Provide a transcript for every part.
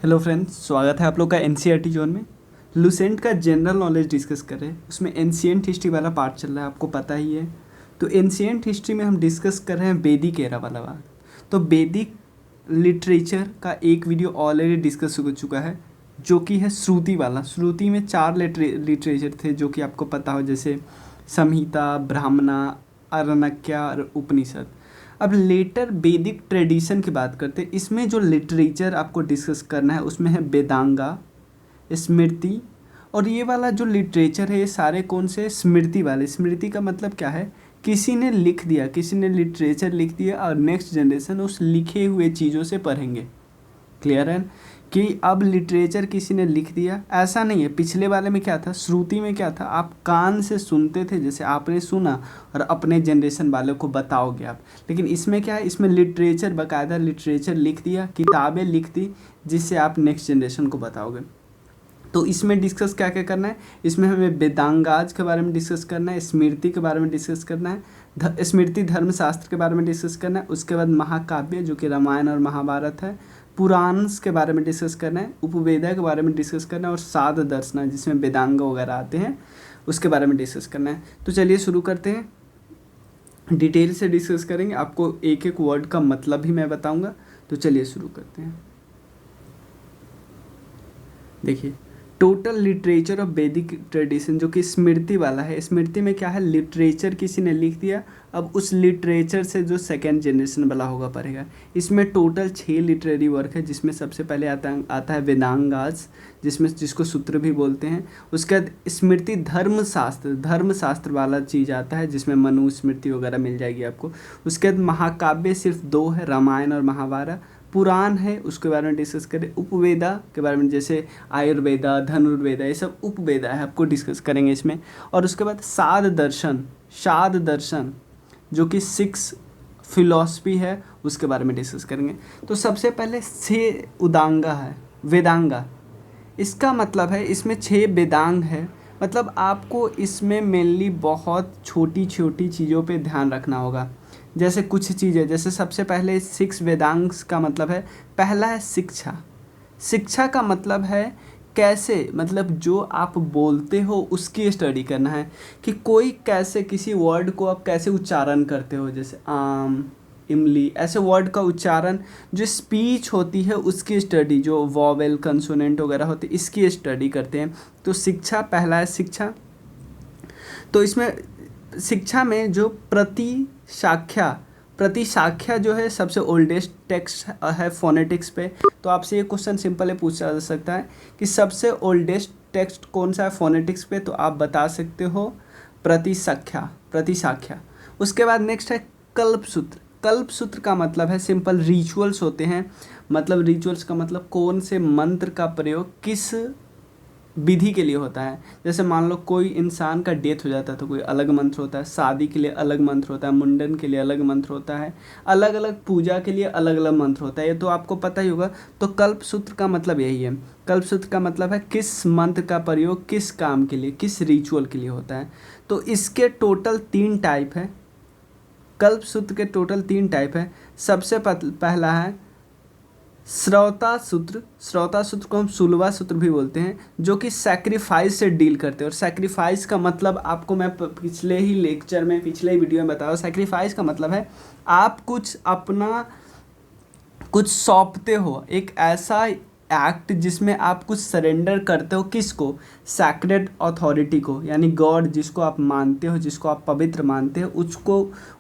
Hello friends, स्वागत है आप लोग का एनसीईआरटी जोन में। लुसेंट का जनरल नॉलेज डिस्कस कर रहे हैं। उसमें एंशिएंट हिस्ट्री वाला पार्ट चल रहा है, आपको पता ही है। तो एंशिएंट हिस्ट्री में हम डिस्कस कर रहे हैं वैदिक एरा वाला बात। तो वैदिक लिटरेचर का एक वीडियो ऑलरेडी डिस्कस हो चुका है, जो कि है श्रुति वाला। श्रुति में 4 लिटरेचर थे जो कि आपको पता हो, जैसे संहिता, ब्राह्मणा, आरण्यका और उपनिषद। अब लेटर वैदिक ट्रेडिशन की बात करते हैं। इसमें जो लिटरेचर आपको डिस्कस करना है उसमें है वेदांगा, स्मृति, और ये वाला जो लिटरेचर है ये सारे कौन से स्मृति वाले। स्मृति का मतलब क्या है, किसी ने लिख दिया, किसी ने लिटरेचर लिख दिया और नेक्स्ट जनरेशन उस लिखे हुए चीज़ों से पढ़ेंगे। क्लियर है कि अब लिटरेचर किसी ने लिख दिया, ऐसा नहीं है। पिछले वाले में क्या था, श्रुति में क्या था, आप कान से सुनते थे, जैसे आपने सुना और अपने जनरेशन वालों को बताओगे आप। लेकिन इसमें क्या है, इसमें लिटरेचर, बाकायदा लिटरेचर लिख दिया, किताबें लिख दी, जिससे आप नेक्स्ट जनरेशन को बताओगे। तो इसमें डिस्कस क्या क्या करना है, इसमें हमें वेदांगाज के बारे में डिस्कस करना है, स्मृति के बारे में डिस्कस करना है, स्मृति धर्मशास्त्र के बारे में डिस्कस करना है। उसके बाद महाकाव्य जो कि रामायण और महाभारत है, पुराण्स के बारे में डिस्कस करना है, उपवेदा के बारे में डिस्कस करना है, और साध दर्शन जिसमें वेदांग वगैरह आते हैं उसके बारे में डिस्कस करना है। तो चलिए शुरू करते हैं, डिटेल से डिस्कस करेंगे, आपको एक एक वर्ड का मतलब भी मैं बताऊंगा। तो चलिए शुरू करते हैं। देखिए, टोटल लिटरेचर ऑफ वैदिक ट्रेडिशन जो कि स्मृति वाला है। स्मृति में क्या है, लिटरेचर किसी ने लिख दिया, अब उस लिटरेचर से जो सेकेंड जनरेशन वाला होगा पढ़ेगा। इसमें टोटल 6 लिटरेरी वर्क है, जिसमें सबसे पहले आता है वेदांगास, जिसको सूत्र भी बोलते हैं। उसके बाद स्मृति धर्मशास्त्र वाला चीज़ आता है, जिसमें मनु स्मृति वगैरह मिल जाएगी आपको। उसके बाद महाकाव्य सिर्फ 2 है, रामायण और महाभारत। पुराण है, उसके बारे में डिस्कस करें। उपवेदा के बारे में, जैसे आयुर्वेदा, धनुर्वेदा, ये सब उपवेदा है, आपको डिस्कस करेंगे इसमें। और उसके बाद साध दर्शन जो कि 6 फिलॉसफी है, उसके बारे में डिस्कस करेंगे। तो सबसे पहले 6 उदांगा है, वेदांगा। इसका मतलब है इसमें 6 वेदांग है, मतलब आपको इसमें मेनली बहुत छोटी छोटी चीज़ों पे ध्यान रखना होगा। जैसे कुछ चीज़ें, जैसे सबसे पहले 6 वेदांग्स का मतलब है, पहला है शिक्षा का मतलब है कैसे, मतलब जो आप बोलते हो उसकी स्टडी करना है, कि कोई कैसे, किसी वर्ड को आप कैसे उच्चारण करते हो, जैसे आम, इमली, ऐसे वर्ड का उच्चारण, जो स्पीच होती है उसकी स्टडी, जो वॉवेल कंसोनेंट वगैरह होती है इसकी स्टडी करते हैं। तो शिक्षा पहला है, शिक्षा। तो इसमें शिक्षा में जो प्रतिशाख्या जो है सबसे ओल्डेस्ट टेक्स्ट है फोनेटिक्स पे। तो आपसे ये क्वेश्चन सिंपल है पूछा जा सकता है कि सबसे ओल्डेस्ट टेक्स्ट कौन सा है फोनेटिक्स पे, तो आप बता सकते हो प्रतिशाख्या। उसके बाद नेक्स्ट है कल्पसूत्र का मतलब है सिंपल रिचुअल्स होते हैं, मतलब रिचुअल्स का मतलब कौन से मंत्र का प्रयोग किस विधि के लिए होता है। जैसे मान लो कोई इंसान का डेथ हो जाता है तो कोई अलग मंत्र होता है, शादी के लिए अलग मंत्र होता है, मुंडन के लिए अलग मंत्र होता है, अलग अलग पूजा के लिए अलग अलग मंत्र होता है, ये तो आपको पता ही होगा। तो कल्पसूत्र का मतलब यही है। कल्पसूत्र का मतलब है किस मंत्र का प्रयोग किस काम के लिए, किस रिचुअल के लिए होता है। तो इसके टोटल 3 टाइप है, कल्पसूत्र के टोटल 3 टाइप है। सबसे पहला है श्रौता सूत्र को हम सुलवा सूत्र भी बोलते हैं, जो कि सैक्रिफाइस से डील करते हैं। और सैक्रिफाइस का मतलब आपको मैं पिछले ही वीडियो में बताया। सैक्रिफाइस का मतलब है आप कुछ अपना कुछ सौंपते हो, एक ऐसा एक्ट जिसमें आप कुछ सरेंडर करते हो, किसको, सैक्रेड अथॉरिटी को, यानी गॉड जिसको आप मानते हो, जिसको आप पवित्र मानते हो,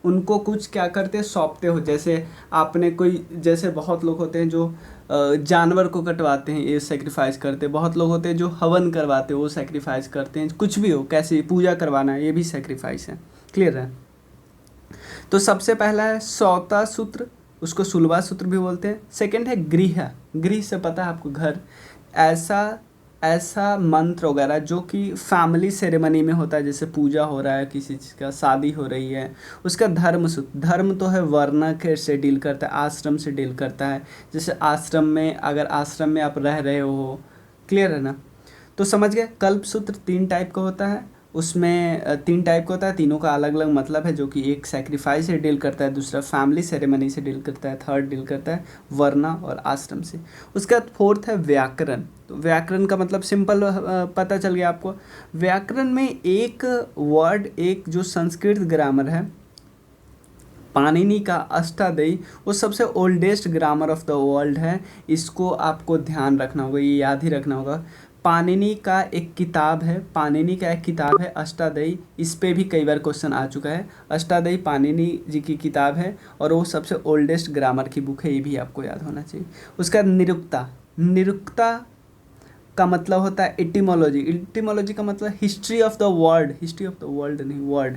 उनको कुछ क्या करते हो, सौंपते हो। जैसे आपने कोई, जैसे बहुत लोग होते हैं जो जानवर को कटवाते हैं, ये सेक्रीफाइस करते हैं। बहुत लोग होते हैं जो हवन करवाते हैं, वो सेक्रीफाइस करते हैं। कुछ भी हो, कैसे पूजा करवाना है, ये भी सेक्रीफाइस है। क्लियर है। तो सबसे पहला है सौता सूत्र, उसको सुलवा सूत्र भी बोलते हैं। सेकंड है गृह से पता है आपको, घर, ऐसा मंत्र वगैरह जो कि फैमिली सेरेमनी में होता है, जैसे पूजा हो रहा है, किसी चीज़ का शादी हो रही है। उसका धर्म सूत्र, धर्म तो है वर्ण के से डील करता है, आश्रम से डील करता है। जैसे आश्रम में, अगर आश्रम में आप रह रहे हो, क्लियर है ना। तो समझ गए, कल्पसूत्र 3 टाइप का होता है। उसमें 3 टाइप का होता है, तीनों का अलग अलग मतलब है, जो कि एक सैक्रिफाइस से डील करता है, दूसरा फैमिली सेरेमनी से डील करता है, थर्ड डील करता है वर्ना और आश्रम से। उसके बाद फोर्थ है व्याकरण। तो व्याकरण का मतलब सिंपल पता चल गया आपको। व्याकरण में एक वर्ड, एक जो संस्कृत ग्रामर है पाणिनि का अष्टाध्यायी, वो सबसे oldest grammar of the world है। इसको आपको ध्यान रखना होगा, ये याद ही रखना होगा। पाणिनि का एक किताब है, पाणिनि का एक किताब है अष्टाध्यायी, इस पे भी कई बार क्वेश्चन आ चुका है। अष्टाध्यायी पाणिनि जी की किताब है और वो सबसे ओल्डेस्ट ग्रामर की बुक है, ये भी आपको याद होना चाहिए। उसका निरुक्ता, निरुक्ता का मतलब होता है एटिमोलॉजी। एटिमोलॉजी का मतलब history of the word, history of the world नहीं, वर्ड।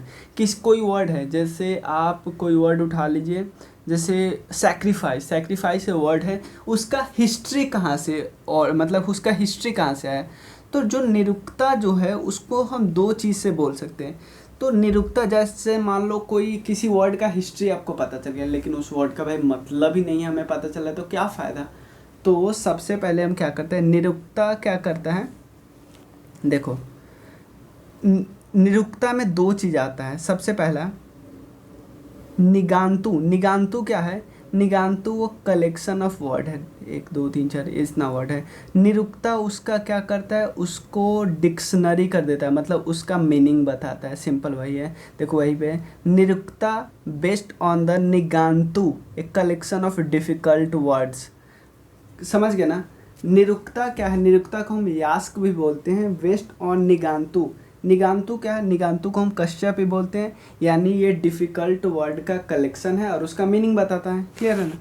कोई वर्ड है, जैसे आप कोई वर्ड उठा लीजिए, जैसे सैक्रिफाइस, सैक्रिफाइस वर्ड है, उसका हिस्ट्री कहाँ से, और मतलब उसका हिस्ट्री कहाँ से आया। तो जो निरुक्ता जो है उसको हम 2 चीज़ से बोल सकते हैं। तो निरुक्ता, जैसे मान लो कोई किसी वर्ड का हिस्ट्री आपको पता चल गया, लेकिन उस वर्ड का भाई मतलब ही नहीं हमें पता चला, तो क्या फ़ायदा। तो सबसे पहले हम क्या करते हैं, निरुक्ता क्या करता है, देखो निरुक्ता में 2 चीज़ आता है। सबसे पहला निगांतु, निगांतु क्या है, निगांतु वो कलेक्शन ऑफ वर्ड है, 1 2 3 4 इतना वर्ड है। निरुक्ता उसका क्या करता है, उसको डिक्शनरी कर देता है, मतलब उसका मीनिंग बताता है, सिंपल वही है। देखो वही पे Nirukta based on the Nighantu a collection of difficult words. समझ गए ना। निरुक्ता क्या है, निरुक्ता को हम यास्क भी बोलते हैं, वेस्ट ऑन निगांतु। निगांतु क्या है, निगांतु को हम कश्यप भी बोलते हैं, यानी ये डिफ़िकल्ट वर्ड का कलेक्शन है और उसका मीनिंग बताता है। क्लियर है ना।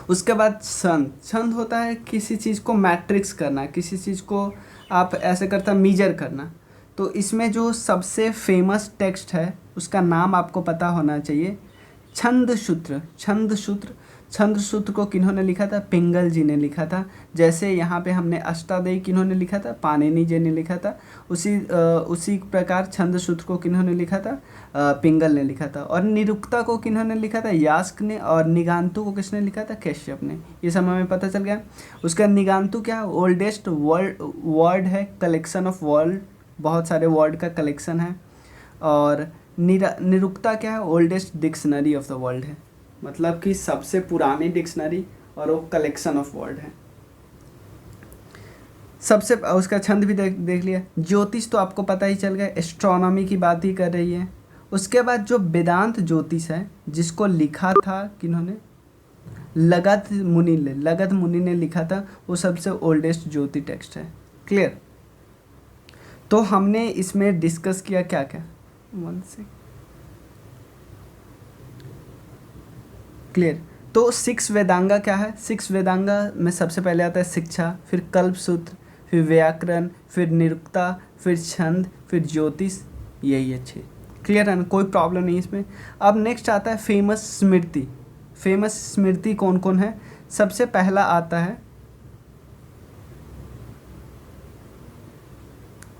उसके बाद छंद, छंद होता है किसी चीज़ को मैट्रिक्स करना, किसी चीज़ को आप ऐसे करता मीजर करना। तो इसमें जो सबसे फेमस टेक्स्ट है उसका नाम आपको पता होना चाहिए, छंद सूत्र। छंद सूत्र, छंद सूत्र को किन्होंने लिखा था, पिंगल जी ने लिखा था। जैसे यहाँ पे हमने अष्टाध्यायी किन्होंने लिखा था, पाणिनि जी ने लिखा था, उसी प्रकार छंद सूत्र को किन्होंने लिखा था, पिंगल ने लिखा था। और निरुक्ता को किन्होंने लिखा था, यास्क ने। और निगांतु को किसने लिखा था, कश्यप ने। ये सब हमें पता चल गया। उसका निगांतु क्या, ओल्डेस्ट वर्ड है, कलेक्शन ऑफ वर्ड, बहुत सारे वर्ड का कलेक्शन है। और निरुक्ता क्या है, oldest dictionary of the world है, मतलब कि सबसे पुरानी डिक्शनरी, और वो कलेक्शन ऑफ वर्ड है। सबसे उसका छंद भी देख लिया। ज्योतिष तो आपको पता ही चल गया, एस्ट्रोनॉमी की बात ही कर रही है। उसके बाद जो वेदांत ज्योतिष है, जिसको लिखा था किन्होंने, लगध मुनि ने लिखा था, वो सबसे ओल्डेस्ट ज्योति टेक्स्ट है। क्लियर। तो हमने इसमें डिस्कस किया क्या क्या, क्लियर। तो 6 वेदांगा क्या है, 6 वेदांगा में सबसे पहले आता है शिक्षा, फिर कल्पसूत्र, फिर व्याकरण, फिर निरुक्ता, फिर छंद, फिर ज्योतिष, यही है 6। क्लियर है ना, कोई प्रॉब्लम नहीं इसमें। अब नेक्स्ट आता है फेमस स्मृति। फेमस स्मृति कौन कौन है, सबसे पहला आता है,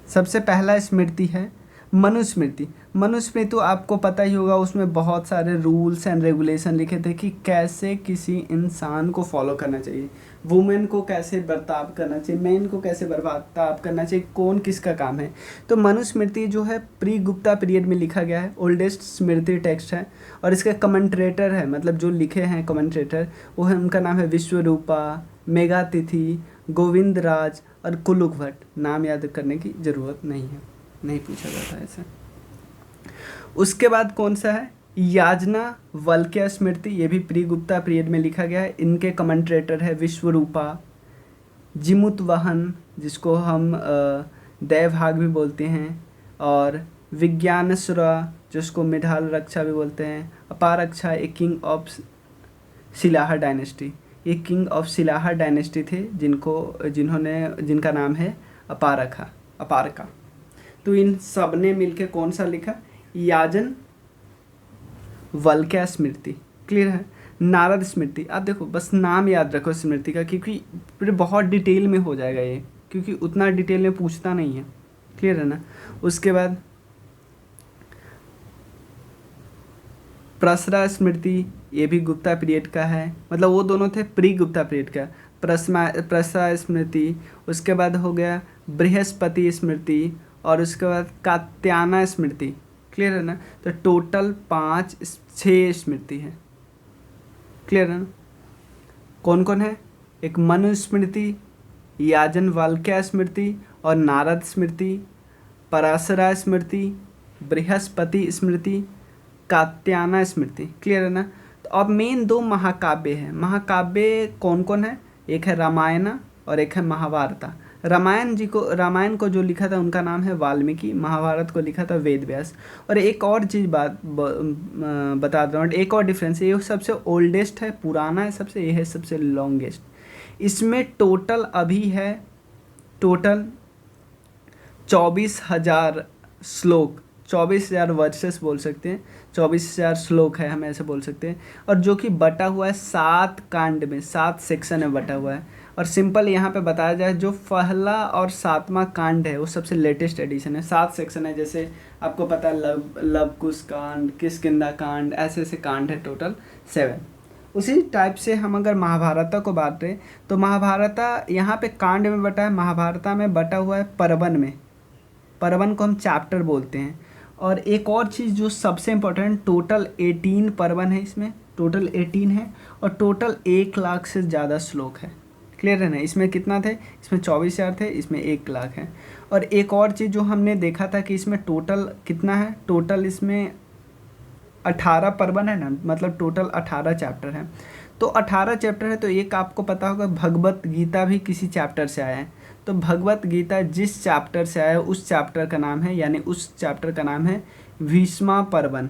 सबसे पहला स्मृति है मनुस्मृति। मनुस्मृति तो आपको पता ही होगा, उसमें बहुत सारे रूल्स एंड रेगुलेशन लिखे थे कि कैसे किसी इंसान को फॉलो करना चाहिए, वुमेन को कैसे बर्ताव करना चाहिए, मैन को कैसे बर्ताव करना चाहिए, कौन किसका काम है। तो मनुस्मृति जो है प्री गुप्ता पीरियड में लिखा गया है, ओल्डेस्ट स्मृति टेक्स्ट है। और इसके कमेंट्रेटर है, मतलब जो लिखे हैं कमेंट्रेटर, वो है, उनका नाम है विश्वरूपा, मेघातिथि, गोविंद राज और कुलुक भट्ट। नाम याद करने की ज़रूरत नहीं है, नहीं पूछा जाता है ऐसे। उसके बाद कौन सा है, याज्ञवल्क्य स्मृति, ये भी प्री गुप्ता पीरियड में लिखा गया है। इनके कमेंट्रेटर है विश्वरूपा, जिमुतवाहन, जिसको हम दैवभाग भी बोलते हैं, और विज्ञानसुरा, जिसको मिढाल रक्षा भी बोलते हैं, अपारक्षा, ए किंग ऑफ शिलाहा डायनेस्टी। ये किंग ऑफ शिलाहा डायनेस्टी थे, जिनका नाम है अपारका। तो इन सब ने मिलके कौन सा लिखा, याज्ञवल्क्य स्मृति। क्लियर है। नारद स्मृति, आप देखो बस नाम याद रखो स्मृति का, क्योंकि फिर बहुत डिटेल में हो जाएगा ये, क्योंकि उतना डिटेल में पूछता नहीं है। क्लियर है ना। उसके बाद प्रसरा स्मृति, ये भी गुप्ता पीरियड का है, मतलब वो दोनों थे प्री गुप्ता पीरियड का। प्रसरा स्मृति। उसके बाद हो गया बृहस्पति स्मृति और उसके बाद कात्यायन स्मृति, क्लियर है ना। तो टोटल 6 स्मृति है, क्लियर है ना। कौन कौन है, एक मनुस्मृति, याजनवाल्क्य स्मृति और नारद स्मृति, पराशरा स्मृति, बृहस्पति स्मृति, कात्यायन स्मृति, क्लियर है ना। तो अब मेन 2 महाकाव्य है। महाकाव्य कौन कौन है, एक है रामायण और एक है महाभारत। रामायण को जो लिखा था उनका नाम है वाल्मीकि, महाभारत को लिखा था वेद व्यास। और एक और चीज़ बता रहा हूँ, एक और डिफरेंस है, ये सबसे ओल्डेस्ट है, पुराना है सबसे, ये है सबसे लॉन्गेस्ट। इसमें टोटल अभी है 24,000 श्लोक, 24,000 वर्सेस बोल सकते हैं, 24,000 श्लोक है, हम ऐसे बोल सकते हैं। और जो कि बटा हुआ है 7 कांड में, 7 सेक्शन में बटा हुआ है। और सिंपल यहाँ पे बताया जाए, जो पहला और 7वां कांड है वो सबसे लेटेस्ट एडिशन है। 7 सेक्शन है, जैसे आपको पता है लव कुश कांड, किष्किंधा कांड, ऐसे ऐसे कांड है टोटल 7। उसी टाइप से हम अगर महाभारत को बात करें तो महाभारत यहाँ पे कांड में बटा है, महाभारत में बटा हुआ है पर्वन में। पर्वन को हम चैप्टर बोलते हैं। और एक और चीज़ जो सबसे इम्पोर्टेंट, टोटल 18 पर्वन है इसमें, टोटल 18 है। और टोटल 1 लाख से ज़्यादा श्लोक है, क्लियर है ना। इसमें कितना थे, इसमें 24,000 थे, इसमें 1 लाख है। और एक और चीज़ जो हमने देखा था कि इसमें टोटल कितना है, टोटल इसमें 18 पर्वन है ना, मतलब टोटल 18 चैप्टर है। तो 18 चैप्टर है, तो एक आपको पता होगा भगवत गीता भी किसी चैप्टर से आया है। तो भगवत गीता जिस चैप्टर से आया है उस चैप्टर का नाम है, यानी उस चैप्टर का नाम है भीष्मा पर्वन।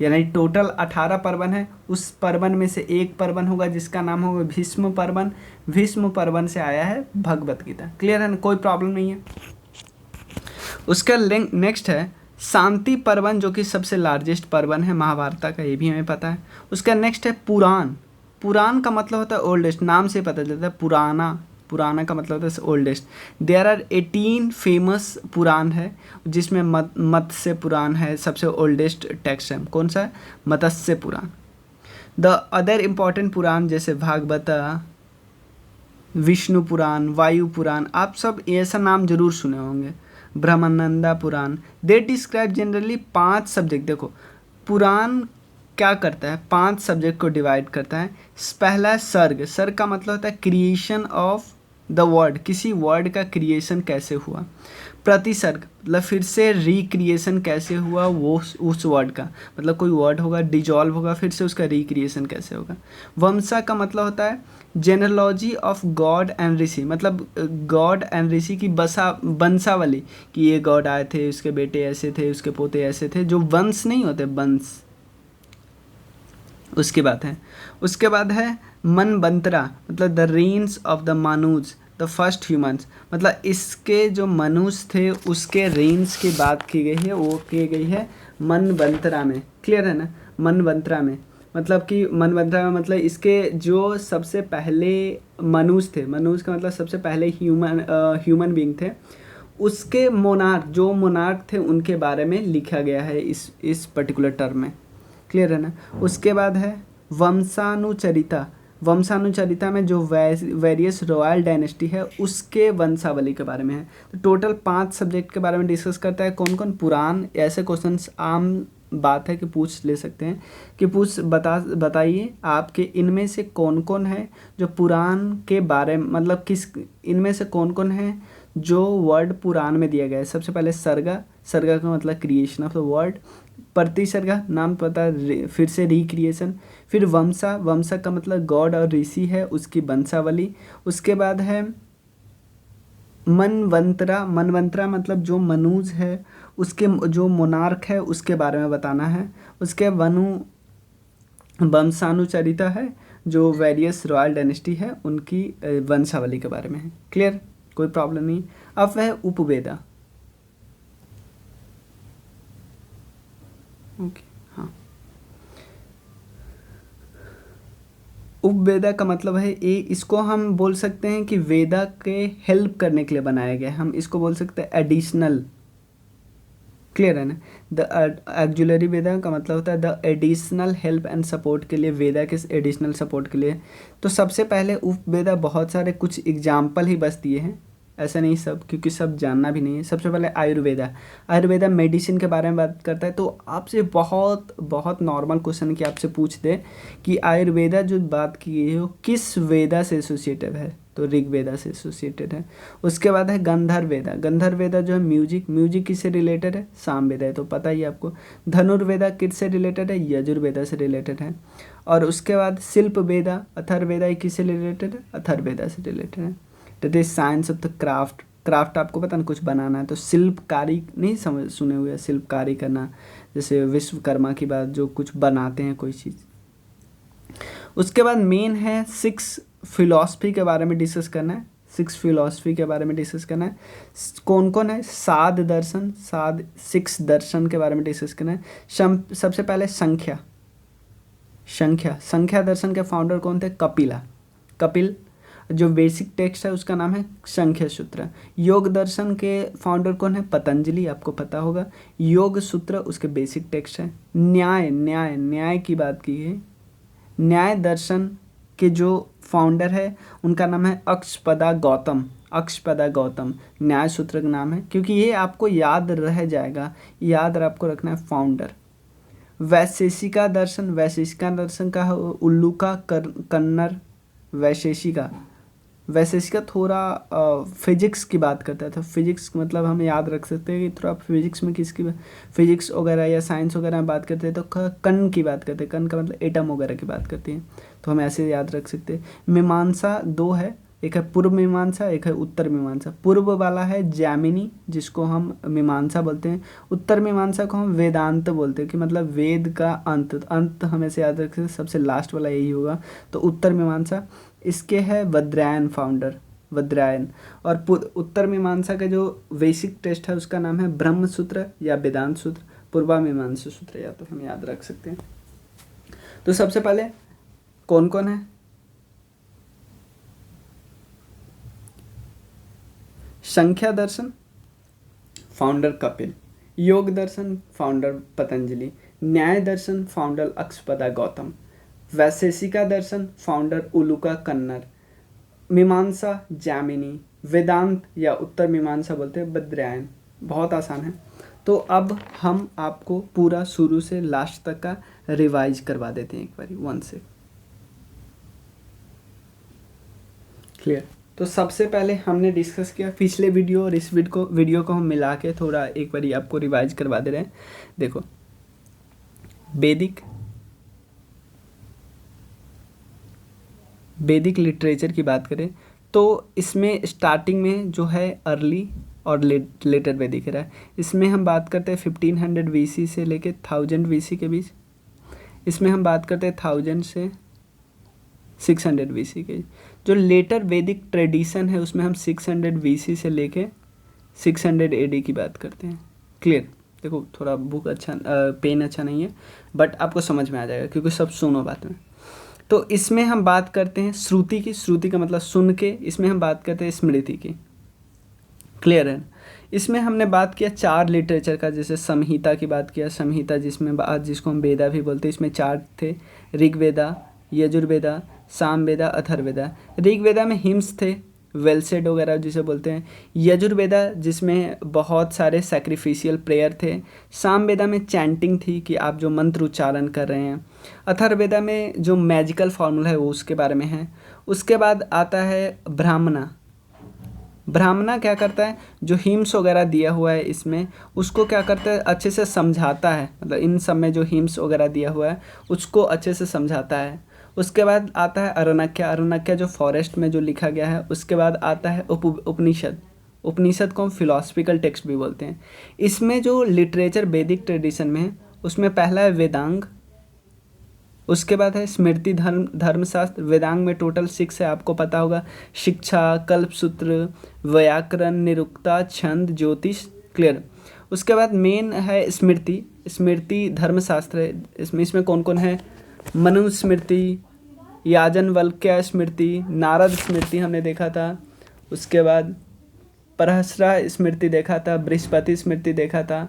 यानी टोटल 18 पर्वन है, उस पर्वन में से एक पर्वन होगा जिसका नाम होगा भीष्म पर्वन। भीष्म पर्वन से आया है भगवत गीता, क्लियर है ना, कोई प्रॉब्लम नहीं है। उसका नेक्स्ट है शांति पर्वन, जो कि सबसे लार्जेस्ट पर्वन है महाभारत का, ये भी हमें पता है। उसका नेक्स्ट है पुराण। पुराण का मतलब होता है ओल्डेस्ट, नाम से पता चलता है पुराना, पुराना का मतलब होता है ओल्डेस्ट। देयर आर 18 फेमस पुराण है, जिसमें मत्स्य पुराण है, सबसे ओल्डेस्ट टेक्स्ट है। कौन सा है, मत्स्य पुराण। द अदर इम्पॉर्टेंट पुराण जैसे भागवत, विष्णु पुराण, वायु पुराण, आप सब ऐसा नाम जरूर सुने होंगे, Brahmanda Purana. They describe generally 5 subject. देखो पुराण क्या करता है, 5 सब्जेक्ट को डिवाइड करता है। पहला है सर्ग। सर्ग का मतलब होता है क्रिएशन ऑफ द वर्ड, किसी वर्ड का क्रिएशन कैसे हुआ। प्रतिसर्ग मतलब फिर से रिक्रिएशन कैसे हुआ वो उस वर्ड का, मतलब कोई वर्ड होगा डिजॉल्व होगा, फिर से उसका रिक्रिएशन कैसे होगा। वंशा का मतलब होता है जेनोलॉजी ऑफ गॉड एंड ऋषि, मतलब गॉड एंड ऋषि की वंशावली, कि ये गॉड आए थे, उसके बेटे ऐसे थे, उसके पोते ऐसे थे, जो वंश नहीं होते, वंश, उसकी बात है। उसके बाद है मनवंतरा, मतलब द रेन्स ऑफ द मनुज, द फर्स्ट ह्यूमंस, मतलब इसके जो मनुष्य थे उसके रेन्स की बात की गई है, वो की गई है मनवंतरा में, क्लियर है ना। मनवंतरा में मतलब कि मनवंतरा में मतलब इसके जो सबसे पहले मनुष्य थे, मनुष्य का मतलब सबसे पहले ह्यूमन बीइंग थे, उसके मोनार्क, जो मोनार्क थे उनके बारे में लिखा गया है इस पर्टिकुलर टर्म में, क्लियर है ना। उसके बाद है वंशानुचरिता। वंशानुचरिता में जो वेरियस रॉयल डायनेस्टी है उसके वंशावली के बारे में है। तो टोटल 5 सब्जेक्ट के बारे में डिस्कस करता है। कौन कौन, पुराण, ऐसे क्वेश्चंस आम बात है कि पूछ ले सकते हैं कि बताइए आपके इनमें से कौन कौन है जो पुराण के बारे में, मतलब किस इनमें से कौन कौन है जो वर्ड पुराण में दिया गया है। सबसे पहले सर्गा, सर्गा का मतलब क्रिएशन ऑफ द वर्ड। प्रतिसर्गा नाम पता, फिर से रिक्रिएशन। फिर वंशा, वंशा का मतलब गॉड और ऋषि है, उसकी वंशावली। उसके बाद है मनवंतरा, मनवंतरा मतलब जो मनुज है उसके जो मोनार्क है उसके बारे में बताना है। उसके वंशानुचरिता है, जो वेरियस रॉयल डायनेस्टी है उनकी वंशावली के बारे में है, क्लियर, कोई प्रॉब्लम नहीं। अब वह उपवेदा, ओके हाँ, उपवेदा का मतलब है ये, इसको हम बोल सकते हैं कि वेदा के हेल्प करने के लिए बनाया गया है, हम इसको बोल सकते हैं एडिशनल, क्लियर है ना। द एक्जुलरी वेदा का मतलब होता है the additional help and support के लिए, वेदा के एडिशनल सपोर्ट के लिए। तो सबसे पहले उपवेदा बहुत सारे कुछ एग्जाम्पल ही बस दिए हैं, ऐसा नहीं सब, क्योंकि सब जानना भी नहीं है। सबसे पहले आयुर्वेदा। आयुर्वेदा मेडिसिन के बारे में बात करता है। तो आपसे बहुत बहुत नॉर्मल क्वेश्चन कि आपसे पूछ दे कि आयुर्वेदा जो बात की है वो किस वेदा से एसोसिएटेड है, तो ऋग्वेदा से एसोसिएटेड है। उसके बाद है गंधर्वेदा। गंधर्वेदा जो है म्यूजिक किससे रिलेटेड है, सामवेदा है, तो पता ही है आपको। धनुर्वेदा किससे रिलेटेड है, यजुर्वेदा से रिलेटेड है। और उसके बाद शिल्प वेदा, अथर्ववेदा किससे रिलेटेड है, अथर्ववेदा से रिलेटेड है। That is science of the craft. Craft आपको पता ना कुछ बनाना है, तो शिल्पकारी नहीं समझ सुने हुए, शिल्पकारी करना, जैसे विश्वकर्मा की बात, जो कुछ बनाते हैं कोई चीज़। उसके बाद मेन है 6 फिलॉसफी के बारे में डिस्कस करना है। 6 फिलॉसफी के बारे में डिस्कस करना है। कौन कौन है, 6 दर्शन के बारे में डिस्कस करना है। सबसे पहले संख्या दर्शन के फाउंडर कौन थे, कपिल। जो बेसिक टेक्स्ट है उसका नाम है संख्या सूत्र। योग दर्शन के फाउंडर कौन है, पतंजलि, आपको पता होगा। योग सूत्र उसके बेसिक टेक्स्ट है। न्याय की बात की है। न्याय दर्शन के जो फाउंडर है उनका नाम है अक्षपदा गौतम। न्याय सूत्र का नाम है, क्योंकि ये आपको याद रह जाएगा, याद आपको रखना है फाउंडर। वैशेषिका दर्शन का है उल्लूका कन्नर। वैशेषिका थोड़ा फिजिक्स की बात करता है, तो फिजिक्स मतलब हम याद रख सकते हैं कि थोड़ा फिजिक्स में किसकी फिजिक्स वगैरह या साइंस वगैरह में बात करते हैं तो कण की बात करते हैं। कण का मतलब एटम वगैरह की बात करते हैं, तो हम ऐसे याद रख सकते हैं। मीमांसा 2 है, एक है पूर्व मीमांसा, एक है उत्तर मीमांसा। पूर्व वाला है जैमिनी, जिसको हम मीमांसा बोलते हैं। उत्तर मीमांसा को हम वेदांत बोलते हैं, कि मतलब वेद का अंत हमें से याद रख सकते, सबसे लास्ट वाला यही होगा, तो उत्तर मीमांसा। इसके है वज्रायन फाउंडर, और उत्तर मीमांसा का जो बेसिक टेस्ट है उसका नाम है ब्रह्म सूत्र या वेदांत सूत्र, पूर्वा मीमांसा सूत्र, या तो हम याद रख सकते हैं। तो सबसे पहले कौन कौन है, संख्या दर्शन फाउंडर कपिल, योग दर्शन फाउंडर पतंजलि, न्याय दर्शन फाउंडर अक्षपदा गौतम, वैशेषिका दर्शन फाउंडर उलूका कन्नर, मीमांसा जैमिनी, वेदांत या उत्तर मीमांसा बोलते हैं वज्रायन। बहुत आसान है। तो अब हम आपको पूरा शुरू से लास्ट तक का रिवाइज करवा देते हैं एक बारी 1 से। क्लियर। तो सबसे पहले हमने डिस्कस किया पिछले वीडियो और इस वीडियो को हम मिला के थोड़ा एक बारी आपको रिवाइज करवा दे रहे हैं। देखो, वैदिक लिटरेचर की बात करें तो इसमें स्टार्टिंग में जो है अर्ली और लेटर वैदिक है। इसमें हम बात करते हैं 1500 BC से लेके 1000 BC के बीच। इसमें हम बात करते हैं 1000 से 600 BC के। जो लेटर वैदिक ट्रेडिशन है उसमें हम 600 BC से लेके 600 AD की बात करते हैं। क्लियर। देखो, थोड़ा बुक अच्छा पेन अच्छा नहीं है, बट आपको समझ में आ जाएगा, क्योंकि सब सुनो बात में। तो इसमें हम बात करते हैं श्रुति की। श्रुति का मतलब सुन के। इसमें हम बात करते हैं स्मृति की। क्लियर है। इसमें हमने बात किया 4 लिटरेचर का, जैसे संहिता की बात किया। संहिता जिसको हम वेदा भी बोलते हैं, इसमें 4 थे, ऋग्वेदा, यजुर्वेदा, सामवेदा, अथर्ववेदा। ऋग्वेदा में हिम्स थे, वेलसेड वगैरह जिसे बोलते हैं। यजुर्वेदा जिसमें बहुत सारे सैक्रिफिशियल प्रेयर थे। सामवेदा में चैंटिंग थी, कि आप जो मंत्र उच्चारण कर रहे हैं। अथर्ववेदा में जो मैजिकल फार्मूला है वो उसके बारे में है। उसके बाद आता है ब्राह्मणा क्या करता है, जो हिम्स वगैरह दिया हुआ है इसमें, उसको क्या करता है, अच्छे से समझाता है। मतलब इन सब में जो हिम्स वगैरह दिया हुआ है उसको अच्छे से समझाता है। उसके बाद आता है अरण्यका जो फॉरेस्ट में जो लिखा गया है। उसके बाद आता है उपनिषद को हम फिलोसफिकल टेक्स्ट भी बोलते हैं। इसमें जो लिटरेचर वैदिक ट्रेडिशन में है उसमें पहला है वेदांग। उसके बाद है स्मृति धर्मशास्त्र। वेदांग में टोटल 6 है, आपको पता होगा। शिक्षा, कल्पसूत्र, व्याकरण, निरुक्ता, छंद, ज्योतिष। क्लियर। उसके बाद मेन है स्मृति धर्मशास्त्र है। इसमें कौन कौन है, मनुस्मृति, याजनवल्क्य स्मृति, नारद स्मृति हमने देखा था। उसके बाद परहस्रा स्मृति देखा था, बृहस्पति स्मृति देखा था,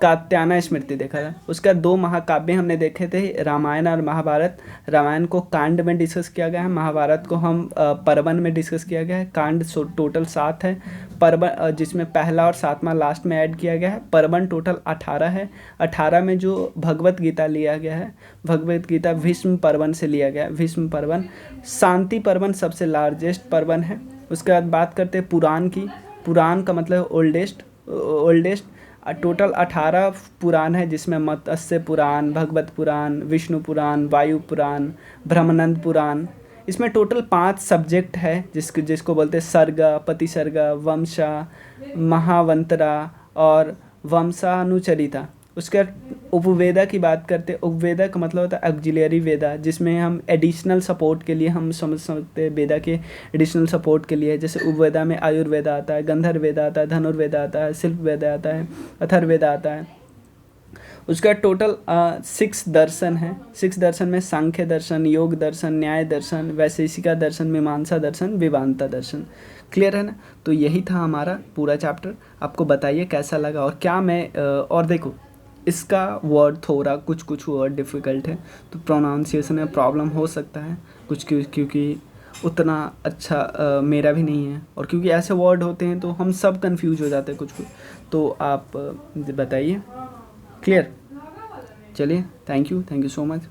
कात्यायन स्मृति देखा था। उसका 2 महाकाव्य हमने देखे थे, रामायण और महाभारत। रामायण को कांड में डिस्कस किया गया है, महाभारत को हम पर्वन में डिस्कस किया गया है। कांड टोटल 7 है, पर्वन जिसमें पहला और सातवां लास्ट में ऐड किया गया है। पर्वन टोटल 18 है। 18 में जो भगवत गीता लिया गया है, भगवत गीता भीष्म पर्वन से लिया गया है। भीष्म पर्वन, शांति पर्वन सबसे लार्जेस्ट पर्वन है। उसके बाद बात करते हैं पुराण की। पुराण का मतलब ओल्डेस्ट टोटल 18 पुराण है, जिसमें मत्स्य पुराण, भगवत पुराण, विष्णु पुराण, वायु पुराण, ब्रह्मानंद पुराण। इसमें टोटल 5 सब्जेक्ट है, जिसको बोलते हैं सर्गा, प्रतिसर्गा, वंशा, महावंतरा और वंशानुचरिता। उसके बाद उपवेदा की बात करते हैं। उपवेदा का मतलब होता है ऑक्सिलरी वेदा, जिसमें हम एडिशनल सपोर्ट के लिए हम समझ सकते हैं वेदा के एडिशनल सपोर्ट के लिए। जैसे उपवेदा में आयुर्वेदा आता है, गंधर्वेदा आता है, धनुर्वेदा आता है, शिल्पवेदा आता है, अथर्ववेदा आता है। उसका टोटल 6 दर्शन है। 6 दर्शन में सांख्य दर्शन, योग दर्शन, न्याय दर्शन, वैशेषिका दर्शन, मीमांसा दर्शन, वेदांता दर्शन। क्लियर है ना? तो यही था हमारा पूरा चैप्टर। आपको बताइए कैसा लगा और क्या मैं और देखो, इसका वर्ड थोड़ा कुछ वर्ड डिफ़िकल्ट है, तो प्रोनाउंसिएशन में प्रॉब्लम हो सकता है कुछ, क्योंकि उतना अच्छा मेरा भी नहीं है, और क्योंकि ऐसे वर्ड होते हैं तो हम सब कंफ्यूज हो जाते हैं कुछ। तो आप बताइए। क्लियर? चलिए, थैंक यू सो मच।